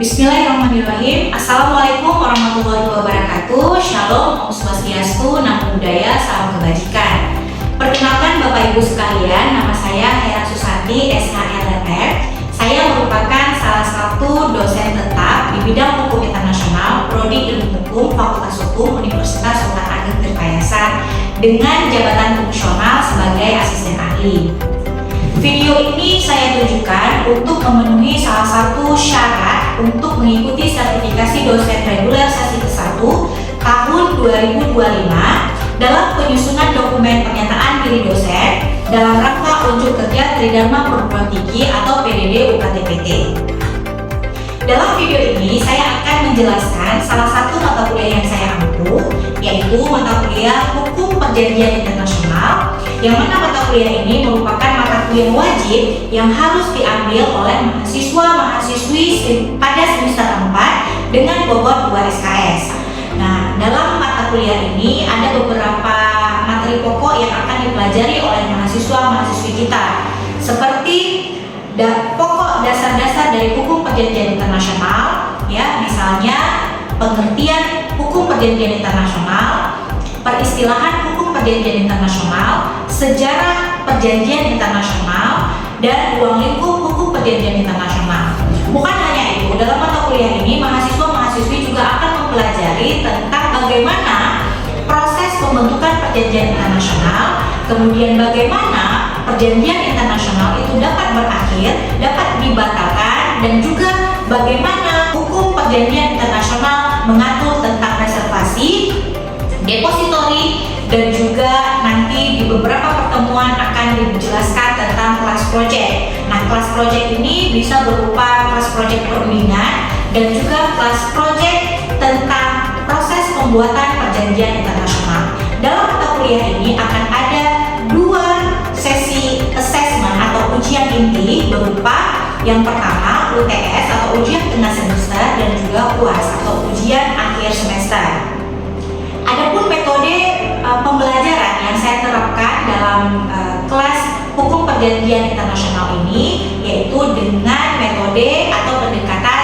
Bismillahirrahmanirrahim. Assalamualaikum warahmatullahi wabarakatuh. Shalom, Om Swastiastu, Namo Buddhaya, salam kebajikan. Perkenalkan Bapak Ibu sekalian, nama saya Hera Susanti, SHLLR. Saya merupakan salah satu dosen tetap di bidang hukum internasional, Prodi Ilmu Hukum, Fakultas Hukum, Universitas Sultan Ageng Tirtayasa, dengan jabatan fungsional sebagai asisten ahli. Video ini saya tujukan untuk memenuhi salah satu syarat untuk mengikuti sertifikasi dosen reguler sesi ke-1 tahun 2025 dalam penyusunan dokumen pernyataan diri dosen dalam rangka unjuk kerja Tridharma Perguruan Tinggi atau PDD UKT-PT. Dalam video ini saya akan menjelaskan salah satu mata kuliah yang saya ampuh, yaitu mata kuliah Hukum Perjanjian Internasional, yang mana mata kuliah ini merupakan mata kuliah wajib yang harus diambil oleh mahasiswa-mahasiswi pada semester 4 dengan bobot 2 SKS. Nah, dalam mata kuliah ini ada beberapa materi pokok yang akan dipelajari oleh mahasiswa-mahasiswi kita, seperti pokok dasar-dasar dari hukum perjanjian internasional, ya, misalnya pengertian hukum perjanjian internasional, peristilahan hukum perjanjian internasional, sejarah perjanjian internasional, dan ruang lingkup hukum perjanjian internasional. Bukan hanya itu, dalam mata kuliah ini mahasiswa-mahasiswi juga akan mempelajari tentang bagaimana proses pembentukan perjanjian internasional, kemudian bagaimana perjanjian internasional itu dapat berakhir, dapat dibatalkan, dan juga bagaimana hukum perjanjian internasional mengatur tentang reservasi, depositori, dan juga nanti di beberapa pertemuan akan dijelaskan tentang class project. Nah, class project ini bisa berupa class project perundingan dan juga class project tentang proses pembuatan perjanjian internasional. Dalam mata kuliah ini akan ada 2 sesi assessment atau ujian inti berupa yang pertama UTS atau ujian tengah semester dan juga UAS atau ujian akhir semester. Adapun metode pembelajaran yang saya terapkan dalam kelas hukum perjanjian internasional ini yaitu dengan metode atau pendekatan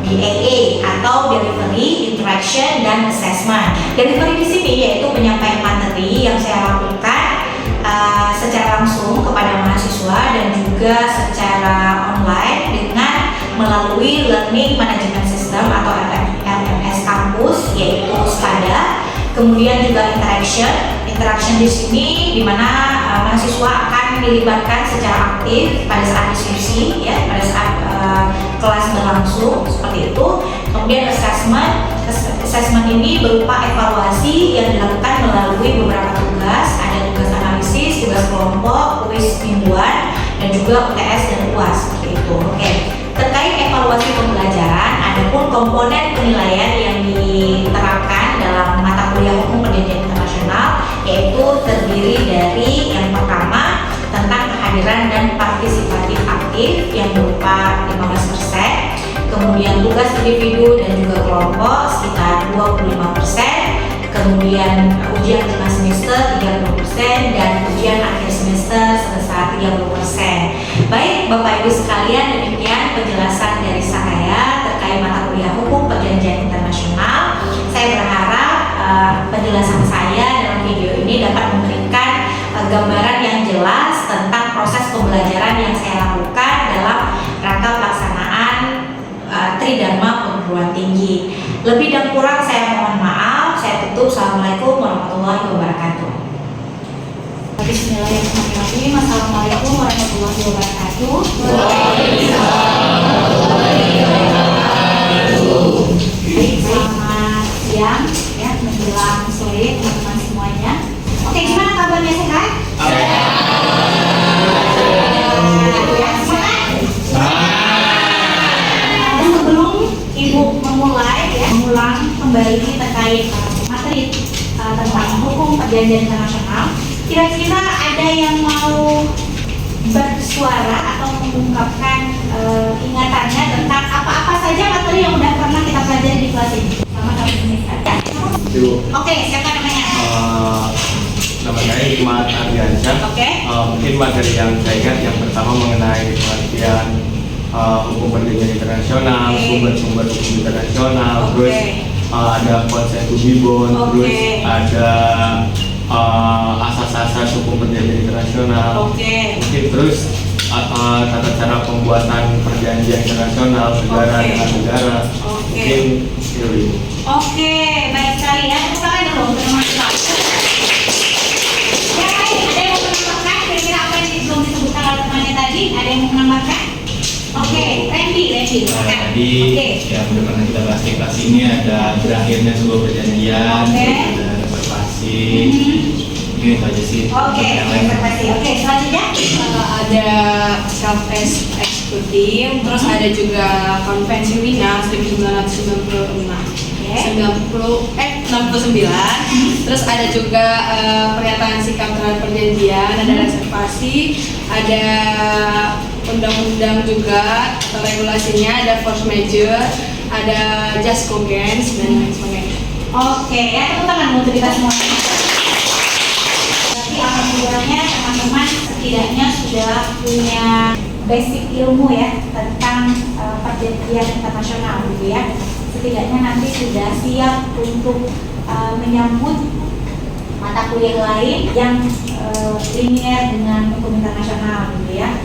DAA atau Delivery, Interaction, dan Assessment. Delivery di sini yaitu penyampaian materi yang saya lakukan secara langsung kepada mahasiswa dan juga secara online dengan melalui Learning Management System atau LMS kampus yaitu SCADA. Kemudian juga interaction di sini di mana mahasiswa akan dilibatkan secara aktif pada saat diskusi, ya, pada saat kelas berlangsung seperti itu. Kemudian assessment ini berupa evaluasi yang dilakukan melalui beberapa tugas, ada tugas analisis, tugas kelompok, kuis mingguan, dan juga UTS dan UAS seperti itu. Oke. Terkait evaluasi pembelajaran, adapun komponen penilaian yang diterapkan dalam mata kuliah hukum perjanjian internasional yaitu terdiri dari yang pertama tentang kehadiran dan partisipatif aktif yang berupa 15%, kemudian tugas individu dan juga kelompok sekitar 25%, kemudian ujian tengah semester 30% dan ujian akhir semester sebesar 30%. Baik Bapak Ibu sekalian, demikian penjelasan dari saya terkait mata kuliah hukum perjanjian internasional. Saya berharap penjelasan saya dalam video ini dapat memberikan gambaran yang jelas tentang proses pembelajaran yang saya lakukan dalam rangka pelaksanaan Tridharma Perguruan Tinggi. Lebih dan kurang saya mohon maaf. Saya tutup. Assalamualaikum warahmatullahi wabarakatuh. Bismillahirrahmanirrahim. Assalamualaikum warahmatullahi wabarakatuh. Baik, selamat siang ya, menjelang sore teman-teman semuanya. Oke, gimana kabarnya, sehat? Sebelum Ibu mengulang kembali terkait materi tentang hukum perjanjian internasional, kira-kira ada yang mau bersuara atau mengungkapkan ingatannya tentang apa-apa saja materi yang sudah pernah kita pelajari di kelas ini? Oke, siapa namanya? Nama saya Hikmat Ardiansyah. Oke. Mungkin materi yang saya ingat yang pertama mengenai pengertian hukum perjanjian internasional, sumber-sumber hukum internasional, terus ada consent to be bound, terus ada asas-asas hukum perjanjian internasional. Mungkin terus tata cara pembuatan perjanjian internasional negara dengan negara. Mungkin itu. Baik sekali ya. Tepuk tangan dulu untuk teman-teman. Ya, baik. Ada yang mau menambahkan kira-kira apa yang belum disebutkan oleh temannya tadi? Ada yang mau menambahkan? Randy. Tadi ya udah pernah kita bahas di kelas ini, ada berakhirnya sebuah perjanjian, ada reservasi. Mungkin itu aja sih. Reservasi. Selanjutnya Ada self executing, terus ada juga konvensi Wina 1969. Terus ada juga pernyataan sikap terhadap perjanjian, ada reservasi, ada undang-undang juga atau regulasinya, ada force majeure, ada just cogence dan lain sebagainya. ya, tepuk tangan untuk kita semua. Berarti alhamdulillahnya teman-teman setidaknya sudah punya basic ilmu ya tentang perjanjian internasional gitu ya. Setidaknya nanti sudah siap untuk menyambut mata kuliah lain yang linier dengan hukum internasional gitu ya.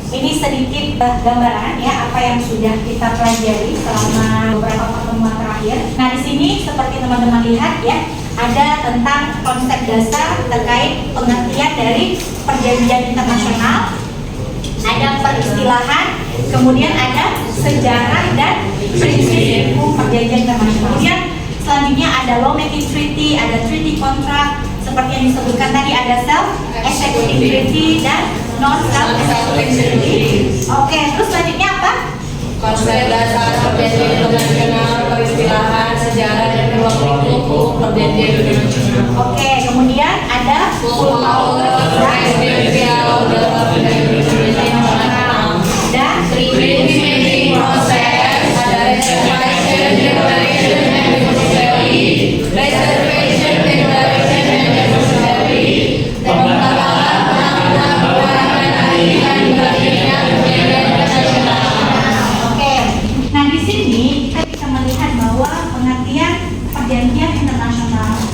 Ini sedikit gambaran ya apa yang sudah kita pelajari selama beberapa pertemuan terakhir. Nah, di sini seperti teman-teman lihat ya, ada tentang konsep dasar terkait pengertian dari perjanjian internasional, ada peristilahan, kemudian ada sejarah dan prinsip hukum perjanjian internasional. Kemudian selanjutnya ada lawmaking treaty, ada treaty contract, seperti yang disebutkan tadi ada self executing treaty dan non self executing treaty. Terus selanjutnya apa? Konsep dasar perjanjian internasional, peristilahan, sejarah dan ruang lingkup perjanjian internasional. Kemudian ada full power presidensial dalam perjanjian internasional, dan treaty proses, ada reservation, declaration, and necessary, reservation, declaration, and necessary, pembatalan penanggulangan dan berakhirnya perjanjian internasional. Nah, di sini kita bisa melihat bahwa pengertian perjanjian internasional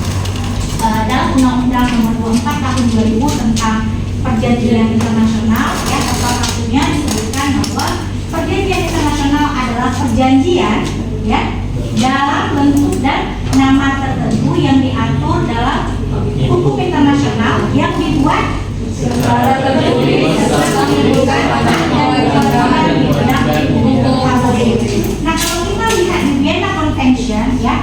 dalam Undang-Undang Nomor 24 Tahun 2000 tentang perjanjian internasional ya, salah satunya disebutkan bahwa perjanjian internasional adalah perjanjian ya dalam bentuk dan nama tertentu yang diatur dalam hukum internasional yang dibuat secara tertulis serta menimbulkan keberagaman di bidang hukum publik. Nah, kalau kita lihat di Vienna Convention ya,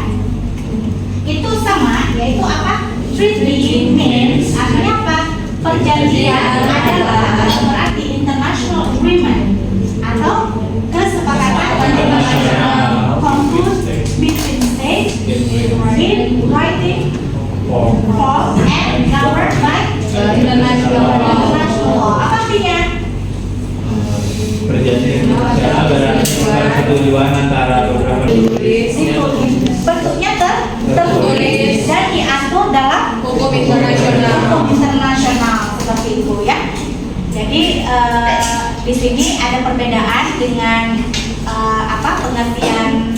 itu sama, yaitu apa? Treaty means artinya apa? Perjanjian adalah berarti international agreement atau kesepakatan internasional concluded between states in writing form and governed by international law. Apa artinya? Perjanjian internasional berarti persetujuan antara beberapa Bentuknya tertulis dan diatur dalam Hukum internasional. Seperti itu ya. Jadi di sini ada perbedaan dengan pengertian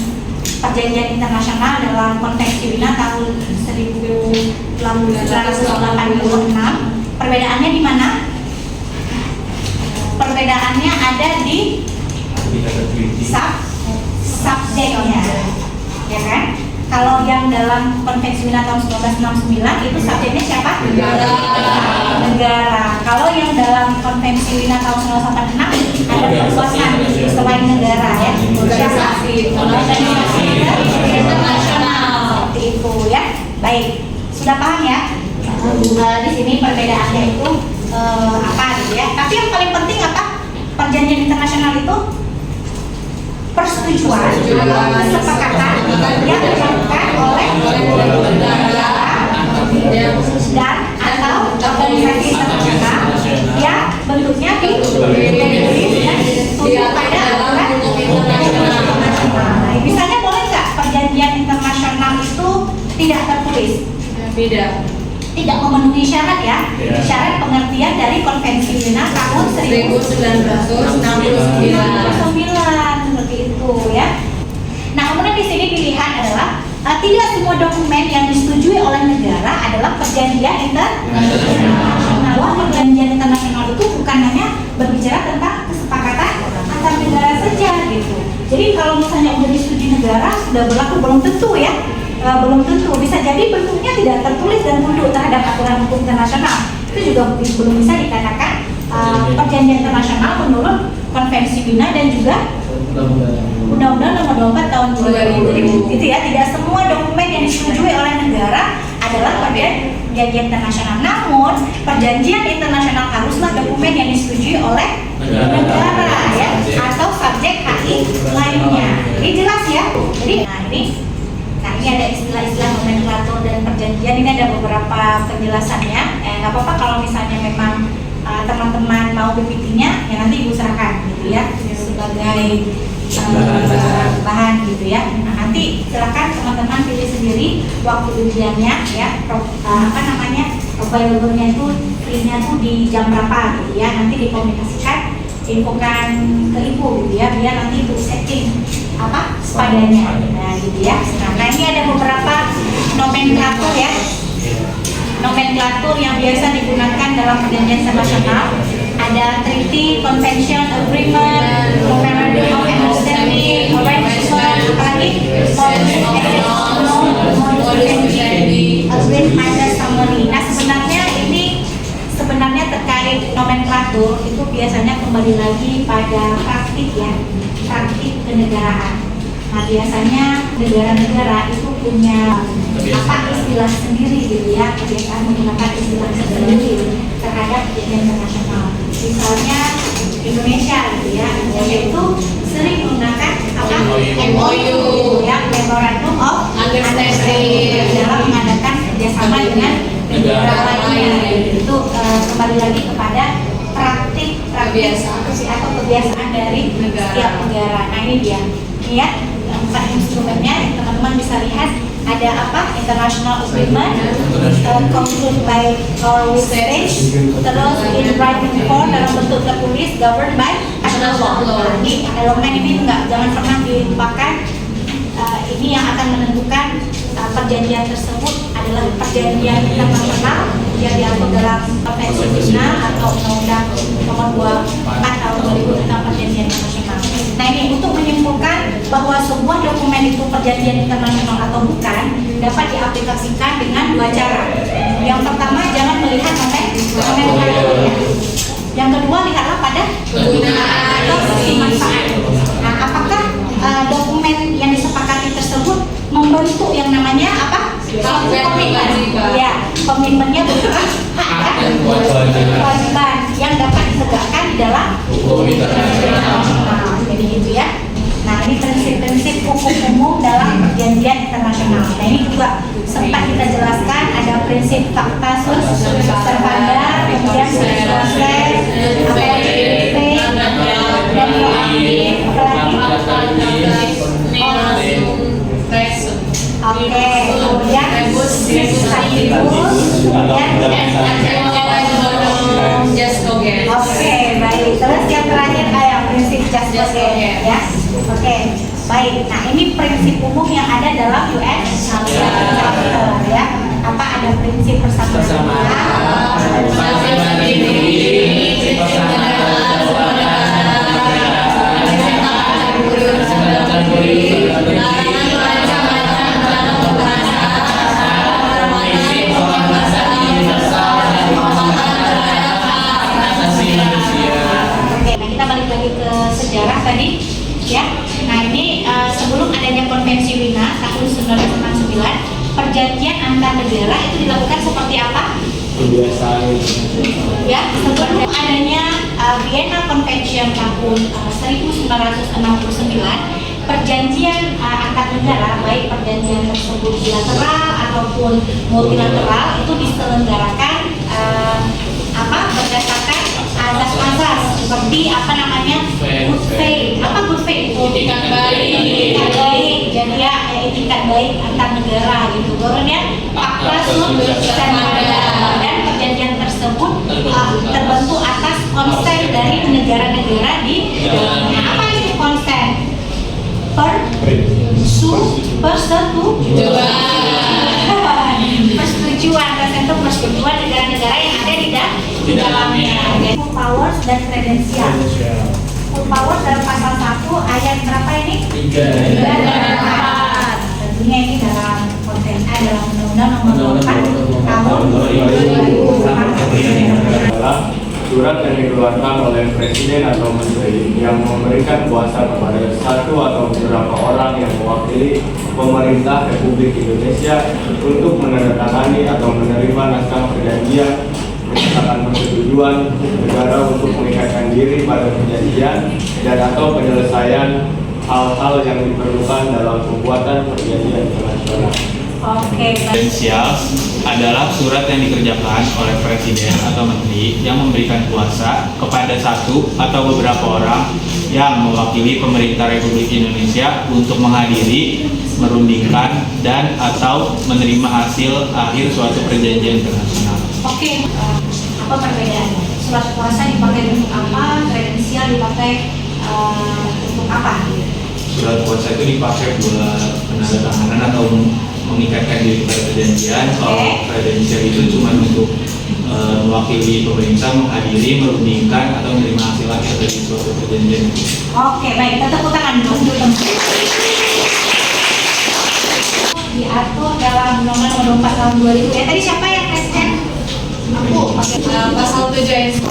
perjanjian internasional dalam konvensi Wina tahun 1986. Perbedaannya di mana? Perbedaannya ada di subjeknya, ya kan? Kalau yang dalam konvensi Wina tahun 1969 itu subjeknya siapa? Negara. Kalau yang dalam konvensi Wina tahun 1986 ada perluasan selain negara ya. Organisasi internasional seperti itu ya. Baik, sudah paham ya? Di sini perbedaannya itu apa gitu ya? Tapi yang paling penting apa? Perjanjian internasional itu persetujuan, kesepakatan yang dilakukan oleh negara dan atau organisasi internasional yang bentuknya tertulis dan tunduk pada aturan internasional. Misalnya boleh nggak perjanjian internasional itu tidak tertulis? Tidak. tidak memenuhi syarat ya. Syarat pengertian dari Konvensi Wina tahun 1969 seperti itu ya. Nah, kemudian di sini pilihan adalah tidak semua dokumen yang disetujui oleh negara adalah perjanjian internasional. Perjanjian internasional itu bukan hanya berbicara tentang kesepakatan antar negara saja gitu. Jadi kalau misalnya udah disetujui negara sudah berlaku, belum tentu ya. Belum tentu, bisa jadi bentuknya tidak tertulis dan tunduk terhadap aturan hukum internasional. Itu juga belum bisa dikatakan perjanjian internasional menurut Konvensi Wina dan juga Undang-Undang Nomor 24 Tahun 2000. Itu ya, tidak semua dokumen yang disetujui oleh negara adalah perjanjian internasional. Namun, perjanjian internasional haruslah dokumen yang disetujui oleh negara ya, atau subjek HI lainnya. Ini jelas ya. Jadi, Nah ini ada istilah-istilah nomenklatur dan perjanjian. Ini ada beberapa penjelasannya. Nggak apa-apa kalau misalnya memang teman-teman mau PPT-nya, ya nanti ibu serahkan gitu ya sebagai bahan gitu ya. Nah nanti silakan teman-teman pilih sendiri waktu ujiannya ya. Available-nya itu free-nya tuh di jam berapa gitu ya. Nanti dikomunikasikan, infokan ke ibu gitu ya, biar nanti ibu setting padanya. Nah gitu ya. Nah ini ada beberapa nomenklatur ya. Nomenklatur yang biasa digunakan dalam perjanjian internasional. Ada treaty, convention, agreement, memorandum of understanding, arrangement, apalagi agreement summary. Nah sebenarnya terkait nomenklatur itu biasanya kembali lagi pada praktik ya, praktik kenegaraan. Nah biasanya negara-negara itu punya istilah sendiri gitu ya, kebiasaan menggunakan istilah sendiri terhadap perjanjian internasional. Misalnya Indonesia gitu ya, Indonesia itu sering menggunakan MOU ya, Memorandum of Understanding dalam mengadakan kerjasama dengan negara lainnya. Itu kembali lagi kepada praktik atau kebiasaan dari setiap negara. Nah ini dia, ini ya. 4 instrumennya teman-teman bisa lihat ada International Agreement, concluded by our stage, terus in writing form dalam bentuk tertulis, governed by national law. Ini elemen ini jangan pernah dilupakan. Ini yang akan menentukan perjanjian tersebut adalah perjanjian internasional yang diatur dalam Konvensi Wina atau Undang-Undang Nomor 24 Tahun 2000 tentang Perjanjian Internasional. Nah ini untuk menyimpulkan bahwa sebuah dokumen itu perjanjian internasional atau bukan dapat diaplikasikan dengan 2 cara. Yang pertama, jangan melihat nomenklaturnya. Yang kedua, lihatlah pada penggunaan atau sisi manfaat. Nah, apakah dokumen yang disepakati tersebut membentuk yang namanya komitmen? Ya, komitmennya berupa hak dan kewajiban yang dapat ditegakkan di dalam hukum internasional. Jadi gitu ya. Nah ini prinsip-prinsip hukum umum dalam perjanjian internasional. Nah ini juga sempat kita jelaskan, ada prinsip fakta sus servanda, kemudian proses, dan proaktif, kemudian baik. Terus yang terakhir ada prinsip just forget ya. Baik. Nah ini prinsip umum yang ada dalam UN Charter ya. Ada prinsip persamaan. Kita balik lagi ke sejarah tadi ya. Nah ini sebelum adanya Konvensi Wina tahun 1969, perjanjian antar negara itu dilakukan seperti apa? Kebiasaan Ya, sebelum adanya Vienna Convention tahun 1969, perjanjian antar negara, baik perjanjian tersebut bilateral ataupun multilateral, itu diselenggarakan berdasarkan asas-asas seperti good faith. Good faith itu etikat baik. Jadi ya etikat baik antar negara gitu. Kemudian fakta sut servanda. terbentuk atas konsen dari negara-negara di dalamnya. Apa itu konsen? Persetujuan, konsen itu persetujuan negara-negara yang ada di dalamnya. Full powers dan kredensial. Full powers dalam pasal 1 ayat berapa ini? 3 dan 4. Tentunya ini dalam konteks dalam Undang-Undang Nomor 24 Tahun 2004. adalah surat yang dikeluarkan oleh Presiden atau Menteri yang memberikan kuasa kepada satu atau beberapa orang yang mewakili pemerintah Republik Indonesia untuk menandatangani atau menerima naskah perjanjian, menyatakan persetujuan negara untuk mengikatkan diri pada perjanjian dan atau penyelesaian hal-hal yang diperlukan dalam pembuatan perjanjian internasional. Oke, baik. Kredensial adalah surat yang dikerjakan oleh Presiden atau Menteri yang memberikan kuasa kepada satu atau beberapa orang yang mewakili pemerintah Republik Indonesia untuk menghadiri, merundingkan, dan atau menerima hasil akhir suatu perjanjian internasional. Oke, apa perbedaannya? Surat kuasa dipakai untuk apa? Kredensial dipakai untuk apa? Surat kuasa itu dipakai buat penandatanganan atau mengikatkan diri pada perjanjian. Kalau kredensial itu cuma untuk mewakili pemerintah menghadiri, merundingkan, atau menerima hasil akhir dari suatu perjanjian. Oke, baik. Kita tepuk tangan dulu teman-teman. Diatur dalam Undang-Undang Nomor 24 Tahun 2000. Ya, tadi siapa yang presiden? Aku. Pasal 7 ayat 1,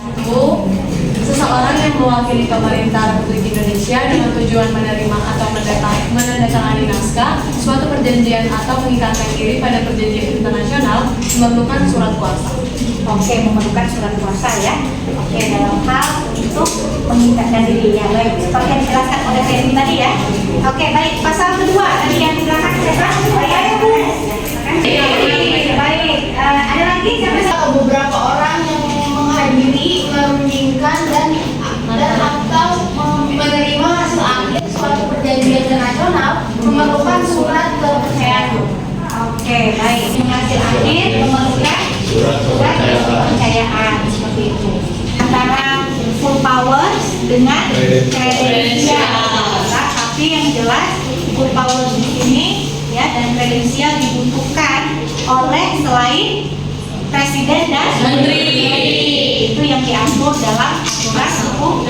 seseorang yang mewakili pemerintah Republik Indonesia dengan tujuan menerima atau menandatangani naskah suatu perjanjian atau mengikatkan diri pada perjanjian internasional memerlukan surat kuasa. Oke, memerlukan surat kuasa ya. Oke, dalam hal untuk mengikatkan diri ya. Baik, seperti yang dijelaskan oleh Ferry tadi ya. Oke, baik. Pasal kedua tadi yang di belakang siapa? Baik. Ada lagi siapa? Beberapa orang yang menghadiri, merundingkan dan atau menerima hasil akhir suatu perjanjian internasional memerlukan surat kepercayaan. Oke, baik. Hasil akhir memerlukan surat kepercayaan seperti itu. Antara full powers dengan kredensial. Tapi yang jelas full powers di sini ya dan kredensial dibutuhkan oleh selain Presiden dan Menteri. Itu yang diatur dalam aturan hukum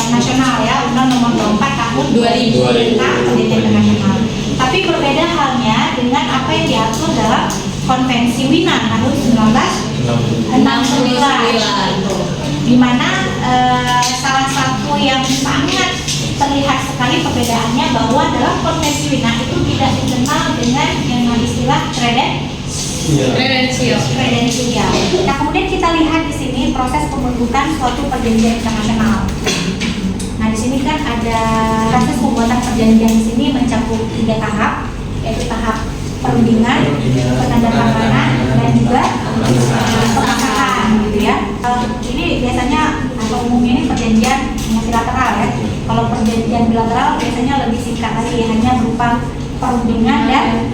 nasional ya, Undang Nomor 24 Tahun 2000 tentang perjanjian internasional. Tapi berbeda halnya dengan apa yang diatur dalam Konvensi Wina tahun 1969, di mana salah satu yang sangat terlihat sekali perbedaannya bahwa dalam Konvensi Wina itu tidak dikenal dengan yang istilah kredensial. Nah, kemudian kita lihat di sini proses pembentukan suatu perjanjian internasional. Nah, di sini kan ada proses pembuatan perjanjian di sini mencakup 3 tahap, yaitu tahap perundingan, penandatanganan, dan juga pengesahan, gitu ya. Ini biasanya atau umumnya ini perjanjian multilateral ya. Kalau perjanjian bilateral biasanya lebih singkat lagi, hanya berupa perundingan dan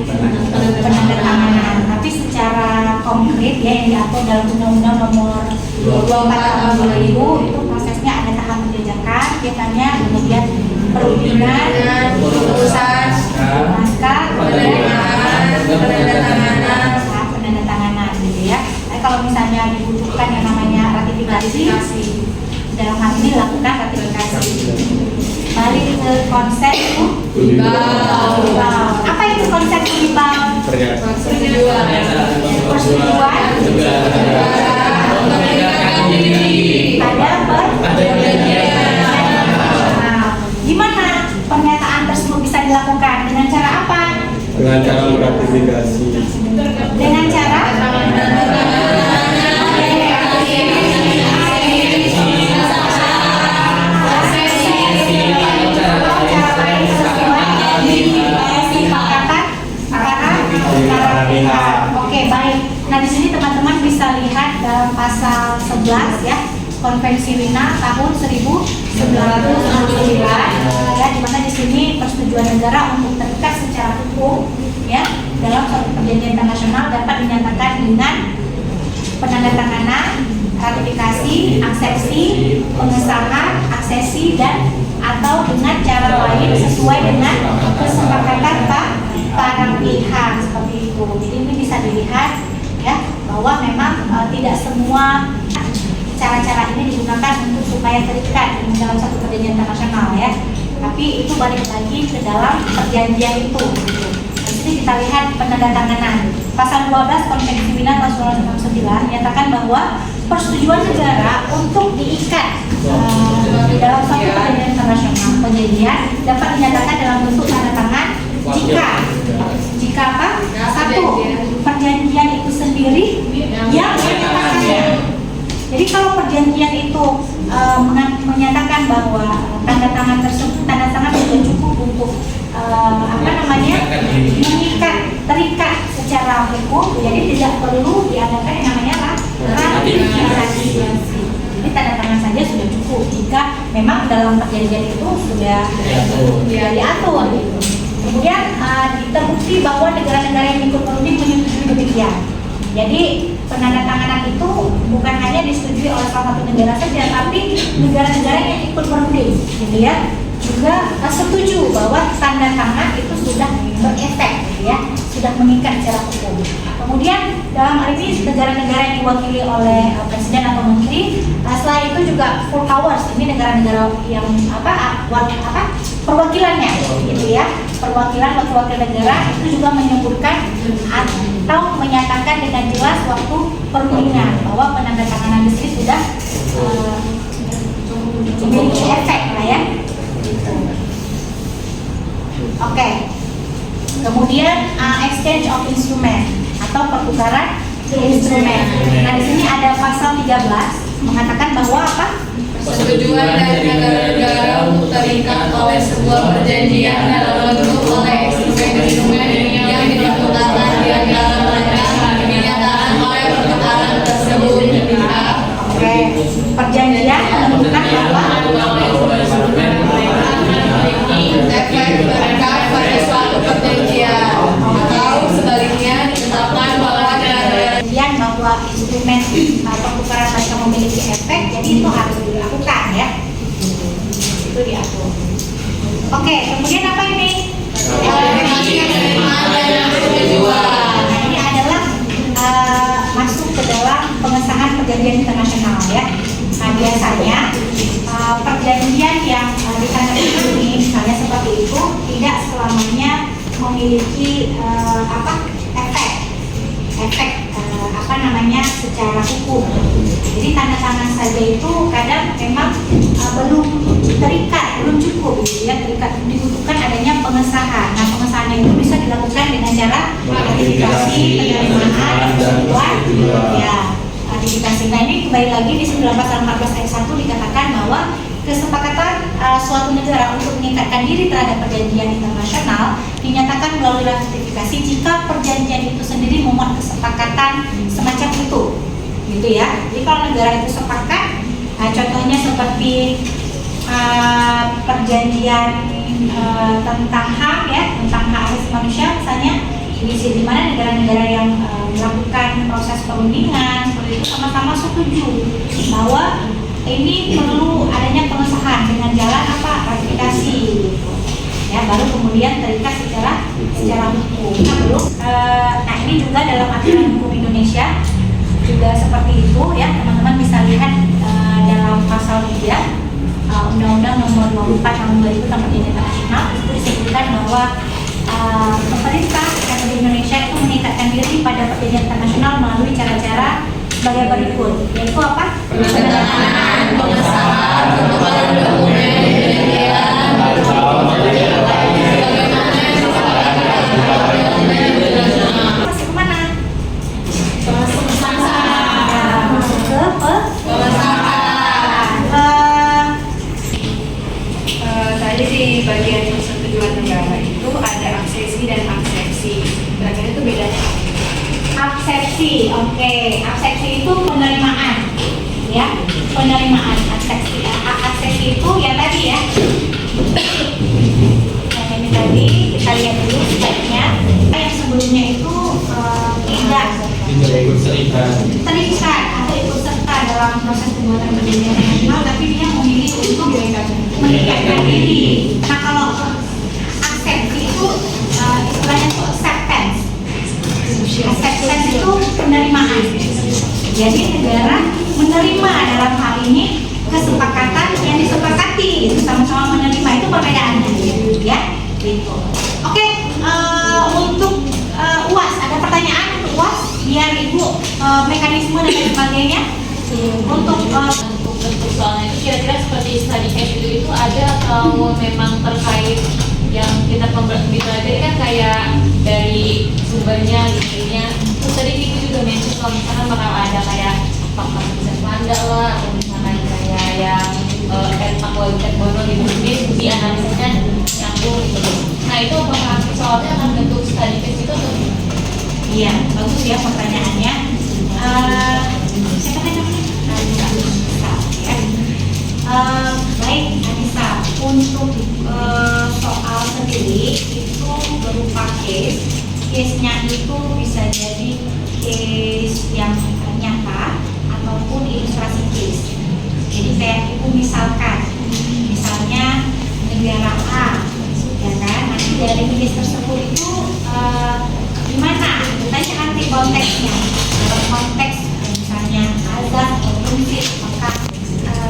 penandatanganan. Tapi secara konkret ya yang diatur dalam Undang-Undang Nomor 24 Tahun 2000 itu prosesnya ada tahap penjajakan, biasanya kemudian perundingan, keputusan, naskah, penandatanganan gitu ya. Nah, kalau misalnya dibutuhkan yang namanya ratifikasi, dalam hal ini lakukan ratifikasi. Balik ke konsep universal. Apa itu konsep universal? Persetujuan. Ada perjanjian. Gimana pernyataan tersebut bisa dilakukan? Dengan cara apa? Dengan cara meratifikasi. Dengan cara Oke, baik. Nah, di sini teman-teman bisa lihat dalam pasal 11 ya, Konvensi Wina tahun 1969 ya, di mana di sini persetujuan negara untuk terikat secara hukum ya dalam suatu perjanjian internasional dapat dinyatakan dengan penandatanganan ratifikasi, aksepsi, pengesahan, aksesi, dan atau dengan cara lain sesuai dengan kesepakatan para pihak, seperti itu. Jadi ini bisa dilihat ya bahwa memang tidak semua cara-cara ini digunakan untuk supaya terikat dalam satu perjanjian internasional ya. Tapi itu balik lagi ke dalam perjanjian itu. Di sini kita lihat penandatanganan pasal 12 Konvensi Wina tahun 1969 menyatakan bahwa persetujuan negara untuk diikat di dalam satu perjanjian internasional dapat dinyatakan dalam bentuk tanda tangan jika apa? Satu, perjanjian itu sendiri yang menyatakannya. Jadi kalau perjanjian itu menyatakan bahwa tanda tangan sudah cukup untuk terikat secara hukum, jadi tidak perlu diadakan yang namanya ratifikasi. Jadi tanda tangan saja sudah cukup jika memang dalam perjanjian itu sudah diatur. Kemudian terbukti bahwa negara-negara yang ikut berunding menyetujui demikian. Jadi penandatanganan itu bukan hanya disetujui oleh salah satu negara saja, tapi negara-negara yang ikut berunding, gitu ya, juga setuju bahwa tanda tangan itu sudah berefek, gitu ya, sudah mengikat secara hukum. Kemudian dalam hal ini negara-negara yang diwakili oleh presiden atau menteri, setelah itu juga full powers, ini negara-negara yang perwakilannya, gitu ya, perwakilan wakil-wakil negara itu juga menyebutkan atau menyatakan dengan jelas waktu perundingan bahwa penandatanganan di sini sudah memiliki efek lah ya. Oke. Kemudian exchange of instrument atau pertukaran instrumen. Nah di sini ada pasal 13 mengatakan bahwa apa? Persetujuan dari negara-negara untuk terikat oleh sebuah perjanjian dalam bentuk oleh instrumen-instrumen yang dipertukarkan di antara mereka dinyatakan oleh pertukaran tersebut. Oke, perjanjian menentukan bahwa efek terikat pada suatu perjanjian atau sebaliknya ditetapkan bahwa perjanjian bahwa instrumen pertukaran mereka memiliki efek, jadi itu harus dilakukan ya. Itu diatur. Oke, kemudian apa ini? Nah, ini adalah masuk ke dalam pengesahan perjanjian internasional ya. Nah biasanya perjanjian yang ditandatangani misalnya seperti itu tidak selamanya memiliki efek secara hukum. Jadi tanda tangan saja itu kadang memang belum terikat, belum cukup, gitu ya, terikat, dibutuhkan adanya pengesahan. Nah pengesahan itu bisa dilakukan dengan cara ratifikasi, penerimaan, persetujuan, ya, ratifikasi. Nah ini kembali lagi di 19 pasal 14 ayat 1 dikatakan bahwa kesepakatan suatu negara untuk mengikatkan diri terhadap perjanjian internasional dinyatakan melalui ratifikasi jika perjanjian itu sendiri memuat kesepakatan semacam itu, gitu ya. Jadi kalau negara itu sepakat, contohnya seperti perjanjian tentang HAM ya, tentang hak asasi manusia misalnya, di mana negara-negara yang melakukan proses perundingan seperti itu sama-sama setuju bahwa ini perlu adanya pengesahan dengan jalan ratifikasi gitu. Ya, baru kemudian terikat secara hukum. Nah ini juga dalam aturan hukum Indonesia juga seperti itu ya, teman-teman bisa lihat dalam pasal 3 Undang-Undang Nomor 24 Tahun 2000 tentang Perjanjian Internasional. Itu disebutkan bahwa pemerintah Republik Indonesia itu mengikatkan diri pada perjanjian internasional melalui cara-cara sebagai berikut, yaitu apa? Penandatanganan, pengesahan, pembuatan dokumen, perjanjian, masuk kemana? Masuk ke tadi di bagian persetujuan negara itu ada aksesi dan aksepsi. Kira-kira itu bedanya apa? Aksepsi, oke. Aksepsi itu penerimaan, ya, penerimaan. Aksepsi itu yang tadi ya. Yang ini tadi kita lihat dulu speknya. Yang sebelumnya itu tidak terikat atau ikut serta dalam proses pembuatan perjanjian nasional, tapi dia memilih untuk menikahkan diri. Nah, kalau aksepsi itu istilahnya itu acceptance. Acceptance itu penerimaan. Jadi negara menerima dalam hal ini kesepakatan yang disepakati, itu sama-sama menerima, itu perbedaannya, ya. Gitu. Oke, untuk UAS ada pertanyaan untuk UAS biar ibu mekanisme dan lain sebagainya. Untuk soalnya itu kira-kira seperti study case itu ada atau memang terkait yang kita dipelajari kan kayak dari sumbernya gitu-nya. Terus tadi Vicky juga mention kalau misalkan bakal ada kayak faktor bisa panda lah atau misalkan kayak yang Pak Bono gitu, di analisanya nyambung gitu. Nah itu apakah soalnya akan bentuk study case itu atau? iya, bagus ya pertanyaannya. Siapa namanya? Anissa, ya. Baik, Anissa, untuk soal sendiri itu berupa case-nya itu bisa jadi case yang nyata ataupun ilustrasi case. Jadi kayak ibu misalnya negara A, ya kan? Nanti dari case tersebut itu gimana? Tanya nanti konteksnya. Dalam konteks misalnya azas atau prinsip, maka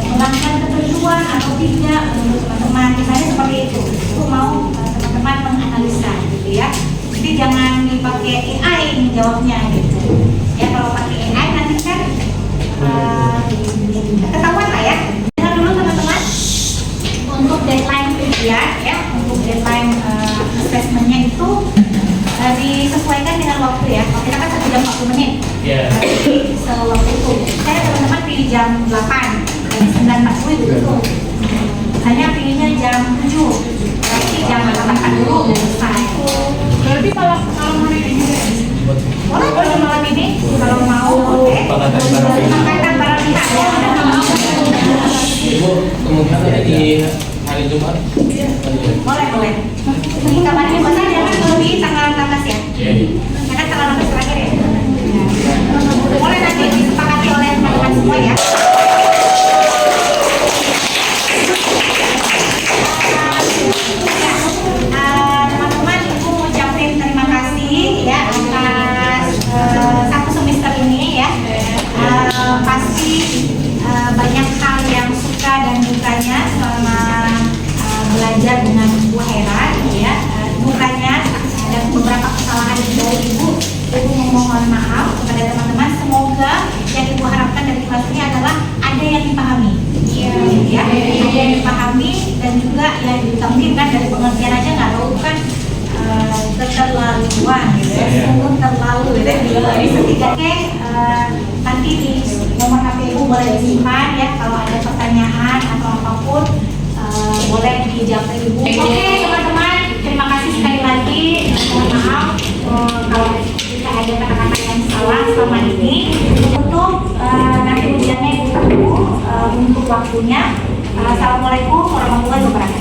melanggar ketentuan atau tidak menurut teman-teman, misalnya seperti itu. Itu mau teman-teman menganalisa, gitu ya. Jadi jangan dipakai AI menjawabnya, gitu. Ya kalau pakai AI nanti kan ketahuan lah ya. Dengar dulu teman-teman. Untuk deadline ujian, ya, untuk deadline assessmentnya itu disesuaikan dengan waktu ya. Kalau kita kan 1 jam 40 menit. Iya. Sewaktu itu. Saya teman-teman pilih jam 8 dari 9.40 itu. Hanya pilihnya jam 7. Berarti jam 8 dulu selesai. Berarti kalau malam ini juga Boleh kalau malam ini kalau mau boleh. Pakaikan barang kita ya. Ibu kemungkinan ada di hari Jumat? Boleh. Di kamarnya bosan ya lebih tanggal 16 ya. Ya kan tanggal 16 terakhir ya. Boleh nanti disepakati oleh teman-teman semua ya. Teman-teman, ibu ucapin terima kasih ya atas 1 semester ini ya. Pasti banyak hal yang suka dan dukanya selama belajar dengan Bu Hera ya. Dukanya ada beberapa kesalahan dari ibu memohon maaf kepada teman-teman. Semoga yang ibu harapkan dari kelas ini adalah ada yang dipahami ya, ada yang dipahami dan juga yang ditampilkan dari pengertian aja nggak tahu kan keterlaluan gitu ya, sungguh terlalu gitu ya. Oke, nanti di nomor HP ibu boleh disimpan ya, kalau ada pertanyaan atau apapun boleh dijawab ibu. Oke teman-teman, terima kasih sekali lagi. Mohon maaf kalau jika ada kata-kata yang salah selama ini. Untuk nanti ujiannya ibu tunggu untuk waktunya. Assalamualaikum warahmatullahi wabarakatuh.